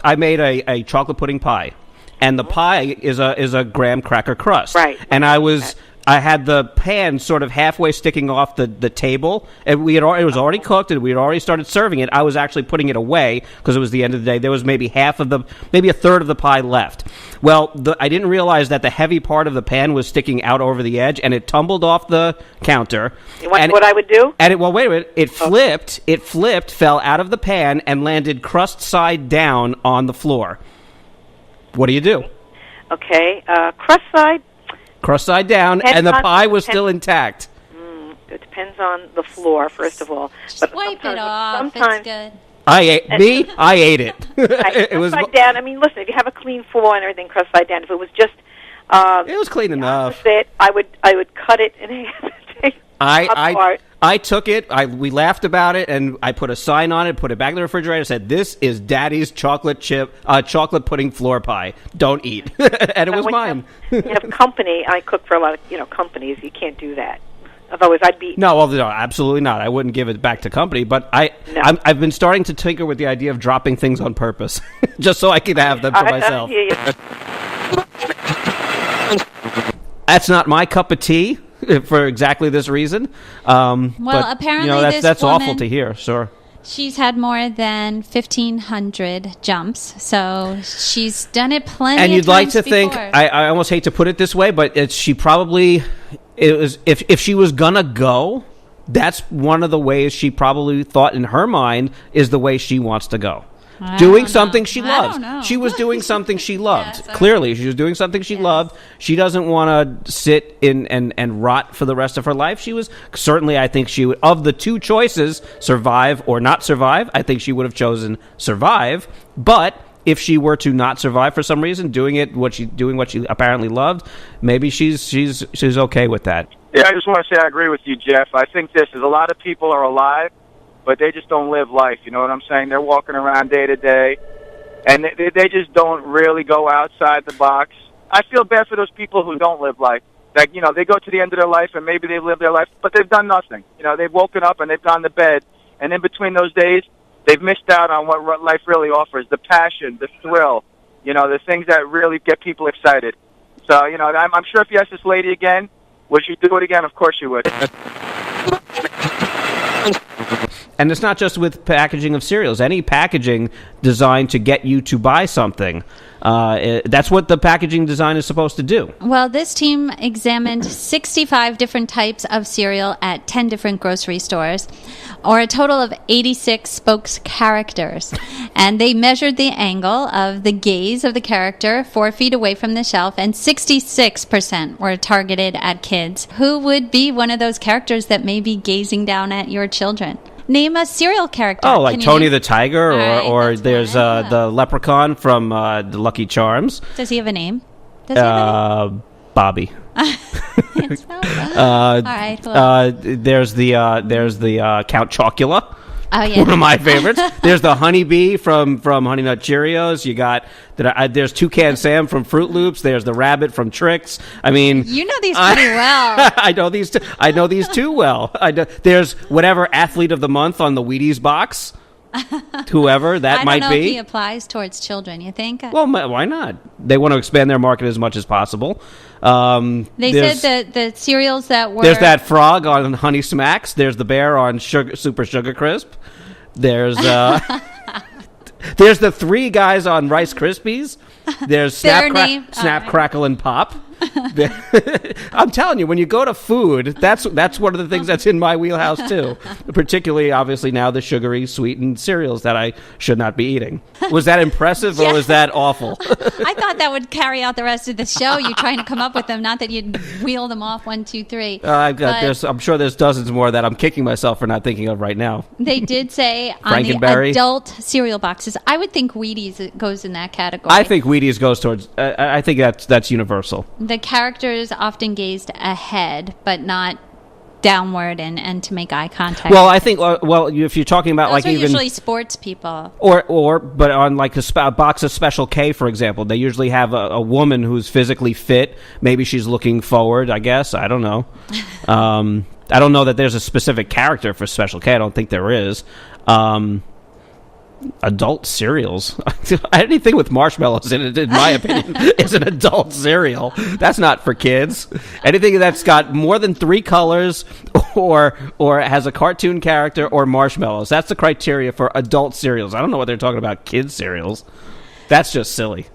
I made a chocolate pudding pie, and the pie is a graham cracker crust. Right. And I had the pan sort of halfway sticking off the table, and it was already cooked, and we had already started serving it. I was actually putting it away because it was the end of the day. There was maybe a third of the pie left. Well, I didn't realize that the heavy part of the pan was sticking out over the edge, and it tumbled off the counter. What I would do? And wait a minute, it flipped, fell out of the pan, and landed crust side down on the floor. What do you do? Okay, crust side down, and the pie was still intact. It depends on the floor, first of all. Just wipe it off. It's good. I ate it. It was side down. I mean, listen, if you have a clean floor and everything, crust side down. If it was just, it was clean enough. I would cut it in half. I took it. We laughed about it, and I put a sign on it, put it back in the refrigerator, said, "This is Daddy's chocolate pudding floor pie. Don't eat." And it was mine. You have company. I cook for a lot of companies. You can't do that. Otherwise, I'd be... No, absolutely not. I wouldn't give it back to company, but I've been starting to tinker with the idea of dropping things on purpose, just so I can have them for myself. That's not my cup of tea. For exactly this reason. Apparently that's woman, awful to hear. Sure. She's had more than 1,500 jumps, so she's done it plenty. And you'd of like times to before. think, I almost hate to put it this way, but if she was gonna go, that's one of the ways she probably thought in her mind is the way she wants to go. Doing something she loves. She was doing something she loved. Yes, Clearly, she was doing something she loved. She doesn't want to sit in and rot for the rest of her life. She was certainly, I think she would, of the two choices, survive or not survive, I think she would have chosen survive. But if she were to not survive for some reason, doing what she apparently loved, maybe she's okay with that. Yeah, I just want to say I agree with you, Jeff. I think this is a lot of people are alive, but they just don't live life. You know what I'm saying? They're walking around day to day, and they just don't really go outside the box. I feel bad for those people who don't live life. Like, they go to the end of their life, and maybe they've lived their life, but they've done nothing. They've woken up, and they've gone to bed, and in between those days, they've missed out on what life really offers, the passion, the thrill, the things that really get people excited. So, I'm sure if you ask this lady again, would she do it again? Of course she would. And it's not just with packaging of cereals. Any packaging designed to get you to buy something. That's what the packaging design is supposed to do. Well, this team examined 65 different types of cereal at 10 different grocery stores, or a total of 86 spokes characters. And they measured the angle of the gaze of the character 4 feet away from the shelf, and 66% were targeted at kids. Who would be one of those characters that may be gazing down at your children? Name a cereal character. Oh, like Tony the Tiger, or there's the leprechaun from the Lucky Charms. Does he have a name? Bobby. All right. Well. There's the Count Chocula. Oh, yeah. One of my favorites. There's the honeybee from Honey Nut Cheerios. You got there's Toucan Sam from Fruit Loops. There's the rabbit from Trix. I mean, you know these pretty well. I know these too well. There's whatever athlete of the month on the Wheaties box. Whoever that might be. I don't know if he applies towards children, you think? Well, why not? They want to expand their market as much as possible. They said the cereals that were... There's that frog on Honey Smacks. There's the bear on Super Sugar Crisp. There's there's the 3 guys on Rice Krispies. There's Snap, Crackle, and Pop. I'm telling you, when you go to food, that's one of the things that's in my wheelhouse too. Particularly, obviously, now the sugary, sweetened cereals that I should not be eating. Was that impressive or was that awful? I thought that would carry out the rest of the show. You trying to come up with them, not that you'd wheel them off 1, 2, 3. I'm sure there's dozens more that I'm kicking myself for not thinking of right now. They did say on the adult cereal boxes. I would think Wheaties goes in that category. I think Wheaties goes towards. I think that's universal. The characters often gazed ahead, but not downward and to make eye contact. Well, I think. If you're talking about those like are even usually sports people, but on like a box of Special K, for example, they usually have a woman who's physically fit. Maybe she's looking forward. I guess I don't know. I don't know that there's a specific character for Special K. I don't think there is. Adult cereals. Anything with marshmallows in it, in my opinion, is an adult cereal. That's not for kids. Anything that's got more than 3 colors or has a cartoon character or marshmallows. That's the criteria for adult cereals. I don't know what they're talking about kids cereals. That's just silly.